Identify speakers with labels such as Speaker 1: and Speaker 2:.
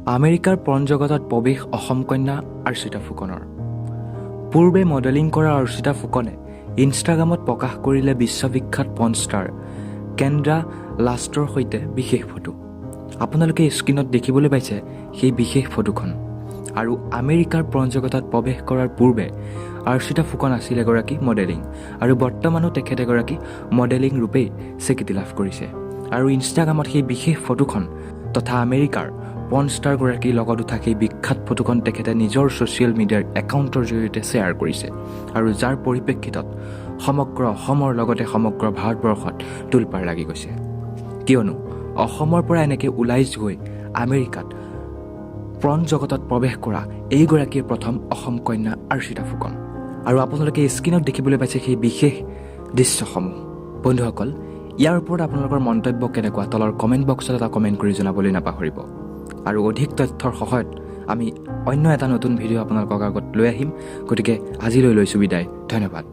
Speaker 1: আমেৰিকাৰ পৰ্ণ জগতত প্ৰৱেশ অসম কন্যা অৰ্চিতা ফুকনৰ। পূৰ্বে মডেলিং কৰা অৰ্চিতা ফুকনে ইনষ্টাগ্ৰামত প্ৰকাশ কৰিলে বিশ্ববিখ্যাত পৰ্ণ ষ্টাৰ কেন্দ্ৰা লাষ্টৰ সৈতে বিশেষ ফটো। আপোনালোকে স্ক্ৰীণত দেখিবলৈ পাইছে সেই বিশেষ ফটোখন। আৰু আমেৰিকাৰ পৰ্ণ জগতত প্ৰৱেশ কৰাৰ পূৰ্বে অৰ্চিতা ফুকন আছিল এগৰাকী মডেলিং, আৰু বৰ্তমানো তেখেত এগৰাকী মডেলিং ৰূপেই স্বীকৃতি লাভ কৰিছে। আৰু ইনষ্টাগ্ৰামত সেই বিশেষ ফটোখন তথা আমেৰিকাৰ পৰ্ণ ষ্টাৰগৰাকীৰ লগত উঠা সেই বিখ্যাত ফটোখন তেখেতে নিজৰ ছ'চিয়েল মিডিয়াৰ একাউণ্টৰ জৰিয়তে শ্বেয়াৰ কৰিছে, আৰু যাৰ পৰিপ্ৰেক্ষিতত সমগ্ৰ অসমৰ লগতে সমগ্ৰ ভাৰতবৰ্ষত তোলপাৰ লাগি গৈছে। কিয়নো অসমৰ পৰা এনেকৈ ওলাই গৈ আমেৰিকাত পৰ্ণ জগতত প্ৰৱেশ কৰা এইগৰাকীৰ প্ৰথম অসম কন্যা অৰ্চিতা ফুকন। আৰু আপোনালোকে স্ক্ৰীণত দেখিবলৈ পাইছে সেই বিশেষ দৃশ্যসমূহ। বন্ধুসকল, ইয়াৰ ওপৰত আপোনালোকৰ মন্তব্য কেনেকুৱা তলৰ কমেণ্ট বক্সত এটা কমেণ্ট কৰি জনাবলৈ নাপাহৰিব। আৰু অধিক তথ্যৰ সহায়ত আমি অন্য এটা নতুন ভিডিঅ' আপোনালোকৰ আগত লৈ আহিম। গতিকে আজিলৈ লৈছোঁ বিদায়। ধন্যবাদ।